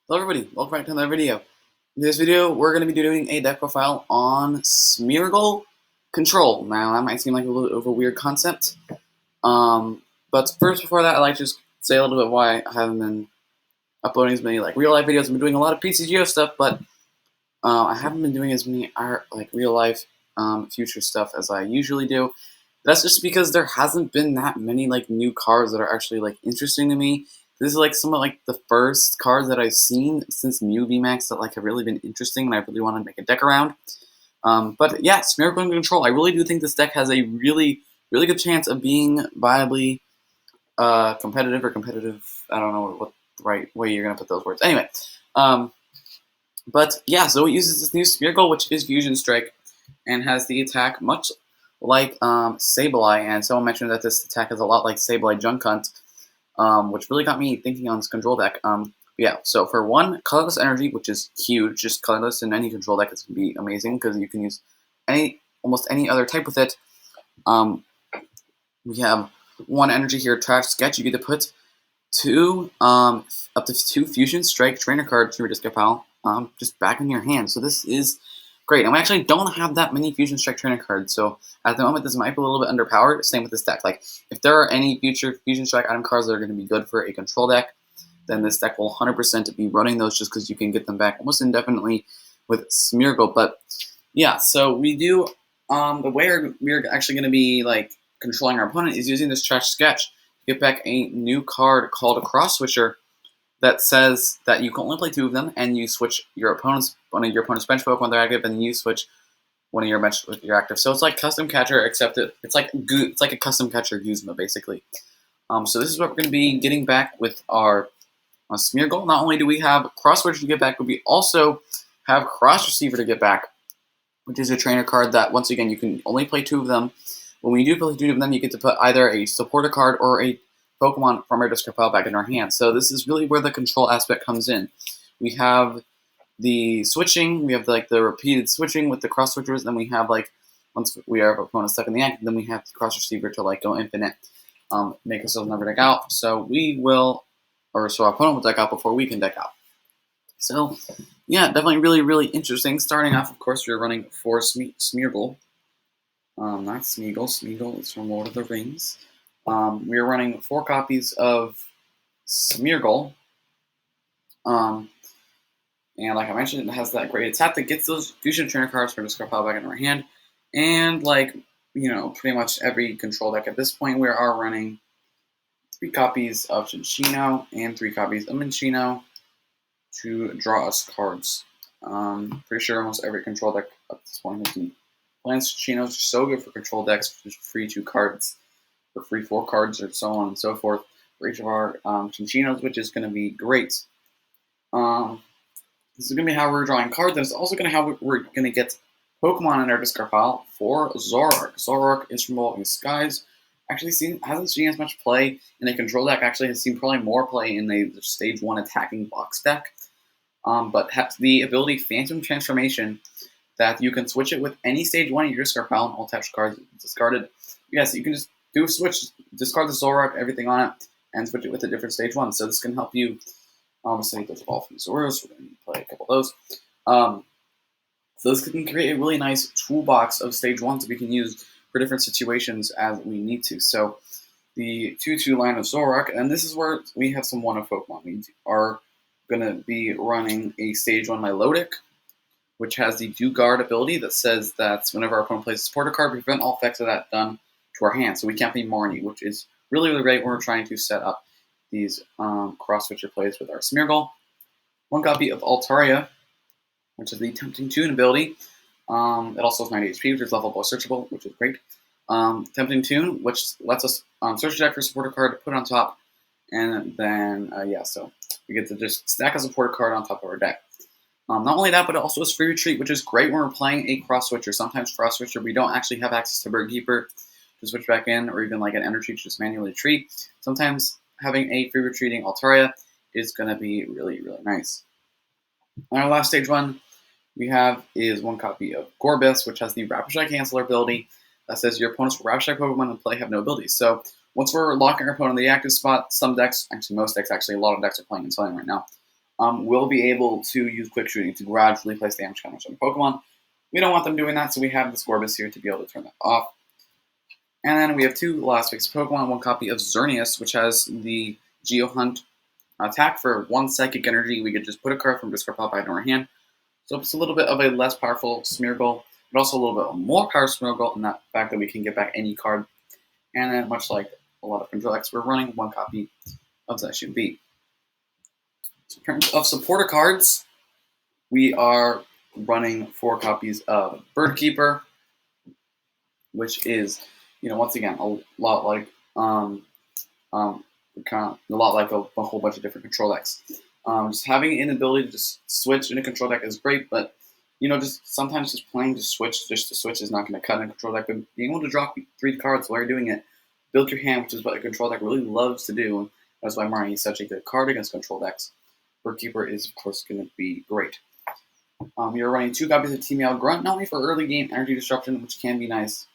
Hello everybody, welcome back to another video. In this video, we're going to be doing a deck profile on Smeargle Control. Now, that might seem like a little bit of a weird concept, but first, before that, I'd like to just say a little bit why I haven't been uploading as many real-life videos. I've been doing a lot of PCGO stuff, but I haven't been doing as many real-life future stuff as I usually do. That's just because there hasn't been that many new cards that are actually interesting to me. This is some of the first cards that I've seen since Mew VMAX that have really been interesting, and I really want to make a deck around. But yeah, Smeargle Control. I really do think this deck has a really good chance of being viably competitive or competitive. I don't know what the right way you're gonna put those words. Anyway, but yeah, so it uses this new Smeargle, which is Fusion Strike, and has the attack much like Sableye, and someone mentioned that this attack is a lot like Sableye Junk Hunt, which really got me thinking on this control deck. Yeah, so for one, colorless energy, which is huge, just colorless in any control deck is going to be amazing because you can use almost any other type with it. We have one energy here, Trash Sketch. You get to put up to two Fusion Strike trainer cards to your discard pile, just back in your hand. So this is great, and we actually don't have that many Fusion Strike trainer cards, so at the moment this might be a little bit underpowered. Same with this deck. If there are any future Fusion Strike item cards that are going to be good for a control deck, then this deck will 100% be running those just because you can get them back almost indefinitely with Smeargle. But yeah, so we do, the way we're actually going to be controlling our opponent is using this Trash Sketch to get back a new card called a Cross Switcher, that says that you can only play two of them, and you switch one of your opponent's bench Pokemon they're active, and then you switch one of your bench with your active. So it's like Custom Catcher, except it's like a Custom Catcher Guzma, basically. So this is what we're going to be getting back with our Smeargle. Not only do we have Cross Switcher to get back, but we also have Cross Receiver to get back, which is a trainer card that, once again, you can only play two of them. When we do play two of them, you get to put either a supporter card or a Pokemon from our discard pile back in our hand. So this is really where the control aspect comes in. We have the switching, we have the repeated switching with the cross switchers, then we have once we have our opponent stuck in the act, then we have the cross receiver to go infinite, make ourselves never deck out. So our opponent will deck out before we can deck out. So yeah, definitely really interesting. Starting off, of course, we're running for Smeargle. Not Smeagol. Smeagol is from Lord of the Rings. We are running 4 copies of Smeargle. And like I mentioned, it has that great attack that gets those Fusion Trainer cards from discard pile back in our hand. And pretty much every control deck at this point, we are running 3 copies of Cinccino and 3 copies of Minccino to draw us cards. Pretty sure almost every control deck at this point has been playing Cinccino. Is so good for control decks, just free 2 cards, or free 4 cards, or so on and so forth for each of our Cinccinos, which is going to be great. This is going to be how we're drawing cards, and it's also going to how we're going to get Pokemon in our discard pile for Zoroark. Zoroark is from Evolving Skies. Actually hasn't seen as much play in a control deck. Actually has seen probably more play in the Stage 1 attacking box deck. But has the ability Phantom Transformation, that you can switch it with any Stage 1 in your discard pile, and all types of cards discarded. Yes, you can just do a switch, discard the Zoroark, everything on it, and switch it with a different Stage 1. So this can help you. Obviously, there's Evolving Zoros. We're going to play a couple of those. So this can create a really nice toolbox of Stage 1s that we can use for different situations as we need to. So the 2/2 line of Zoroark, and this is where we have some one-of Pokemon. We are going to be running a Stage 1 Milotic, which has the Do Guard ability that says that whenever our opponent plays a supporter card, we prevent all effects of that done to our hand. So we can't be Marnie, which is really great when we're trying to set up these cross-switcher plays with our Smeargle. 1 copy of Altaria, which is the Tempting Tune ability. It also has 90 HP, which is levelable or searchable, which is great. Tempting Tune, which lets us search a deck for a supporter card, put it on top, and then, so we get to just stack a supporter card on top of our deck. Not only that, but it also has Free Retreat, which is great when we're playing a Cross Switcher. Sometimes Cross Switcher, we don't actually have access to Bird Keeper to switch back in, or even an Energy to just manually retreat. Sometimes having a free retreating Altaria is going to be really nice. On our last Stage 1, we have is 1 copy of Gorbis, which has the Rapid Strike Canceller ability that says your opponent's Rapid Strike Pokemon in play have no abilities. So once we're locking our opponent in the active spot, some decks, actually most decks, a lot of decks are playing in Swelling right now, will be able to use quick shooting to gradually place damage counters on Pokemon. We don't want them doing that, so we have the Scorbus here to be able to turn that off. And then we have 2 last fixed Pokemon, 1 copy of Xerneas, which has the Geo Hunt attack for 1 psychic energy. We could just put a card from discard pile back in our hand. So it's a little bit of a less powerful Smeargle, but also a little bit more powerful Smeargle in that fact that we can get back any card. And then, much like a lot of Control X, we're running 1 copy of Zacian B. So in terms of supporter cards, we are running 4 copies of Birdkeeper, which is, once again, a lot like a whole bunch of different control decks. Just having an ability to just switch in a control deck is great, but just sometimes just playing just to switch is not going to cut in a control deck. But being able to drop 3 cards while you're doing it, build your hand, which is what a control deck really loves to do. That's why Marnie is such a good card against control decks. Birdkeeper is of course going to be great. You're running 2 copies of T-Mail Grunt, not only for early game energy disruption, which can be nice,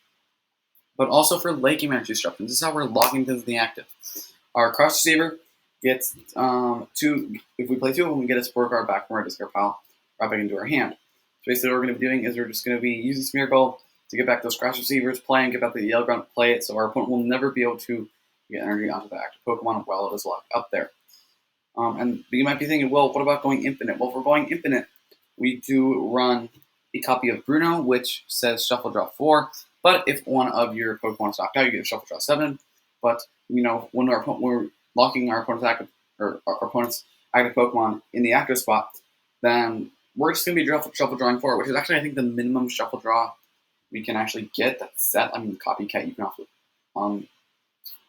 but also for late game energy disruption. This is how we're locking things in the active. Our cross receiver gets 2. If we play 2 of them, we get a support card back from our discard pile, right back into our hand. So basically, what we're going to be doing is we're just going to be using Smeargle to get back those cross receivers, play and get back the Yell Grunt, play it, so our opponent will never be able to get energy onto the active Pokemon while it is locked up there. And you might be thinking, well, what about going infinite? Well, if we're going infinite, we do run a copy of Bruno, which says Shuffle Draw 4. But if one of your Pokemon is knocked out, you get Shuffle Draw 7. But when we're locking our opponent's active Pokemon in the active spot, then we're just going to be shuffle drawing 4, which is actually I think the minimum shuffle draw we can actually get. That's set. I mean, copycat you can also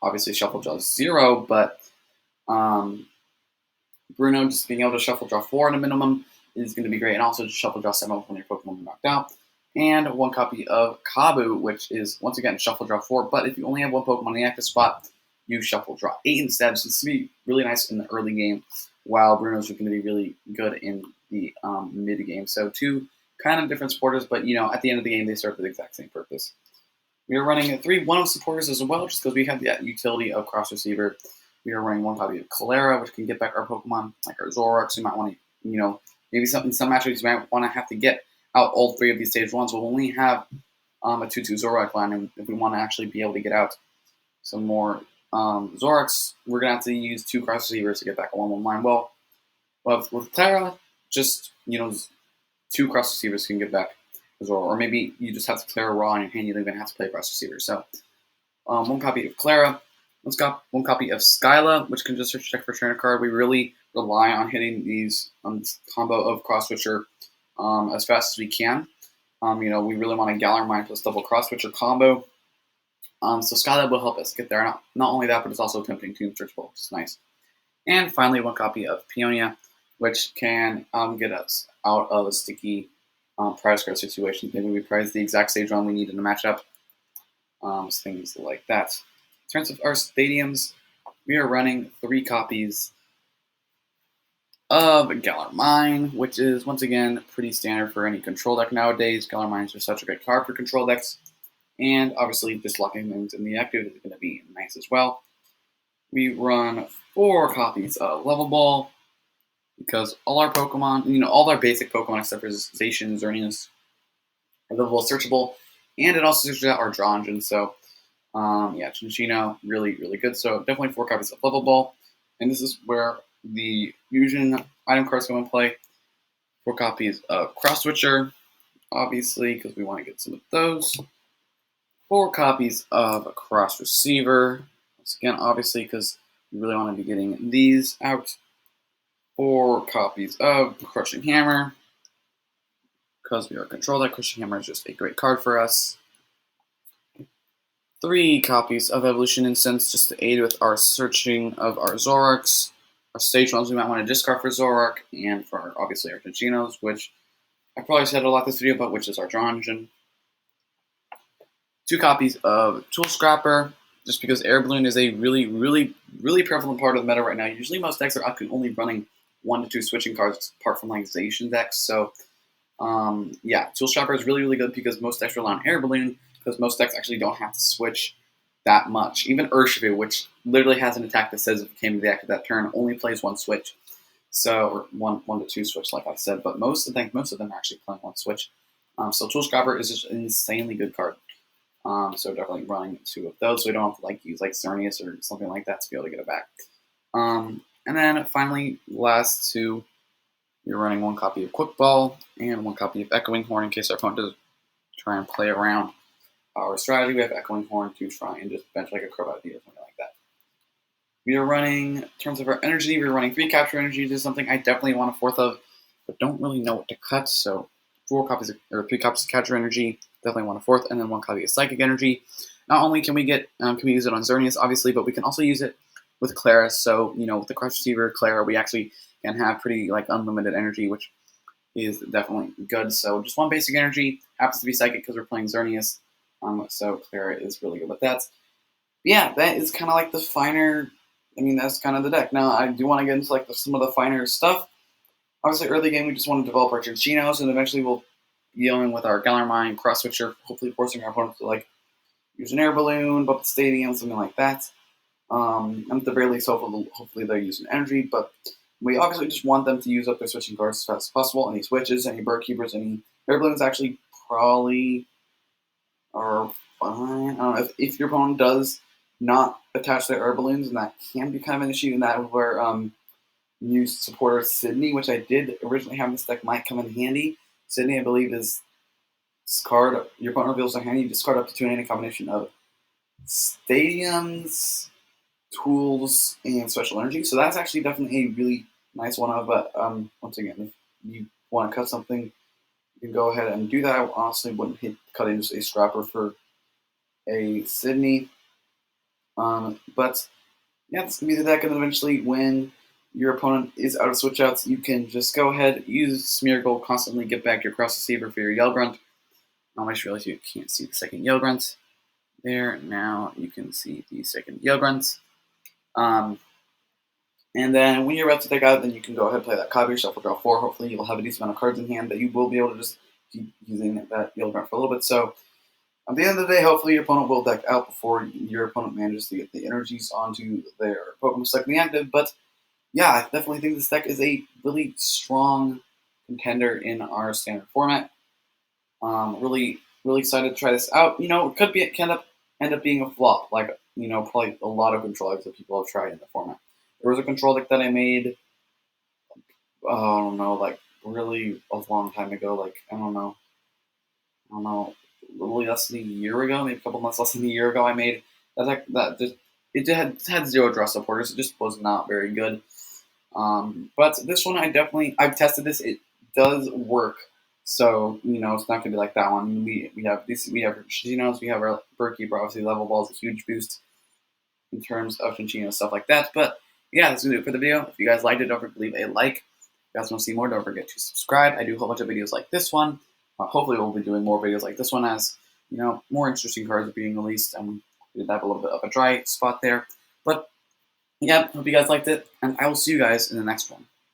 obviously shuffle draw 0, but Bruno just being able to shuffle draw 4 at a minimum is going to be great, and also just shuffle draw 7 when your Pokemon are knocked out. And 1 copy of Kabu, which is, once again, shuffle draw 4. But if you only have 1 Pokemon in the active spot, you shuffle draw 8 instead. So this will be really nice in the early game, while Bruno's going to be really good in the mid game. So 2 kind of different supporters, but at the end of the game, they serve the exact same purpose. We are running 3 one-of supporters as well, just because we have the utility of cross receiver. We are running 1 copy of Cholera, which can get back our Pokemon, like our Zoroark. So you might want to, maybe some matchups you might want to have to get out all 3 of these stage 1s. We'll only have a 2-2 Zoroark line, and if we want to actually be able to get out some more Zoroarks, we're going to have to use 2 cross receivers to get back a 1-1 line. Well, with Clara, just, 2 cross receivers can get back Zoroark, or maybe you just have to Clara raw in your hand, you don't even have to play cross receiver. So, 1 copy of Clara, 1 copy of Skyla, which can just search check for trainer card. We really rely on hitting these combo of cross switcher as fast as we can. We really want a Galar Mine plus double cross switcher combo. So Skyla will help us get there. Not only that, but it's also tempting to searchable, which is nice. And finally, 1 copy of Peonia, which can get us out of a sticky prize card situation. Maybe we prize the exact stage run we need in a matchup. Things like that. In terms of our stadiums, we are running 3 copies of Galar Mine, which is, once again, pretty standard for any control deck nowadays. Galar Mines are such a great card for control decks. And obviously, just locking things in the active is going to be nice as well. We run 4 copies of Level Ball, because all our Pokemon, all our basic Pokemon except for Zacian and Xerneas are Level Ball searchable. And it also searches out our draw engine. So, Chinchino, really, really good. So, definitely 4 copies of Level Ball. And this is where the Fusion item cards come into play. 4 copies of Cross Switcher, obviously, because we want to get some of those. 4 copies of Cross Receiver, once again, obviously, because we really want to be getting these out. 4 copies of Crushing Hammer, because we are control deck. Crushing Hammer is just a great card for us. 3 copies of Evolution Incense, just to aid with our searching of our Zoroarks. Our stage 1s we might want to discard for Zoroark, and for obviously our Chinchinos, which I probably said a lot this video about, which is our draw engine. 2 copies of Tool Scrapper, just because Air Balloon is a really, really, really prevalent part of the meta right now. Usually most decks are only running 1 to 2 switching cards, apart from like Zacian decks. So, Tool Scrapper is really, really good because most decks rely on Air Balloon, because most decks actually don't have to switch that much. Even Urshifu, which literally has an attack that says if it came to the active that turn, only plays 1 switch. So or one to two switch, like I said, but most of them are actually playing one switch. So Tool Scrapper is just an insanely good card. So definitely running two of those, so we don't have to like use like Xerneas or something like that to be able to get it back. And then finally, last two, you're running one copy of Quick Ball and one copy of Echoing Horn in case our opponent does try and play around our strategy. We have Echoing Horn to try and just bench like a Crobat or something like that. We are running, in terms of our energy, we're running 3 capture energy. This is something I definitely want a fourth of, but don't really know what to cut. So 3 copies of capture energy, definitely want a fourth, and then 1 copy of psychic energy. Not only can we use it on Xerneas, obviously, but we can also use it with Clara. So with the Crush Receiver Clara, we actually can have pretty like unlimited energy, which is definitely good. So just 1 basic energy, happens to be psychic because we're playing Xerneas. So Clara is really good with that. Yeah, that is kind of like the finer. I mean, that's kind of the deck. Now, I do want to get into like some of the finer stuff. Obviously, early game, we just want to develop our Chinos, and eventually we'll be dealing with our Galar Mine, Cross Switcher, hopefully forcing our opponent to like use an air balloon, bump the stadium, something like that. And at the very least, hopefully they're using energy, but we obviously just want them to use up their switching cards as fast as possible. Any switches, any bird keepers, any air balloons actually probably are fine. I don't know if your opponent does not attach their air balloons, and that can be kind of an issue. And that is where new supporter Sydney, which I did originally have in this deck, might come in handy. Sydney, I believe, is discard your opponent reveals their hand. You discard up to 2 in any combination of stadiums, tools, and special energy. So that's actually definitely a really nice one of. But once again, if you want to cut something, you can go ahead and do that. I honestly wouldn't hit cutting just a scrapper for a Sydney. But yeah, it's gonna be the deck, and eventually when your opponent is out of switch outs, you can just go ahead, use Smeargle, constantly get back your cross receiver for your Yell Grunt. I just realized you can't see the second Yell Grunt. There, now you can see the second Yell Grunt. And then when you're about to take out, then you can go ahead and play that copy, shuffle, draw 4. Hopefully you'll have a decent amount of cards in hand that you will be able to just keep using that Yell Grunt for a little bit. So at the end of the day, hopefully your opponent will deck out before your opponent manages to get the energies onto their Pokemon stuck in the active. But yeah, I definitely think this deck is a really strong contender in our standard format. Really, really excited to try this out. It can end up being a flop, like probably a lot of control decks that people have tried in the format. There was a control deck that I made, I don't know, like really a long time ago. Like I don't know, really less than a year ago, maybe a couple months less than a year ago. I made that deck that just it had 0 draw supporters. It just was not very good. But this one, I've tested this. It does work. So it's not gonna be like that one. We have Chinos, we have our Birdkeeper. Obviously, level ball is a huge boost in terms of Chinchino stuff like that. But yeah, that's gonna do it for the video. If you guys liked it, don't forget to leave a like. If you guys want to see more, don't forget to subscribe. I do a whole bunch of videos like this one. Hopefully, we'll be doing more videos like this one as more interesting cards are being released, and we did have a little bit of a dry spot there. But yeah, hope you guys liked it, and I will see you guys in the next one.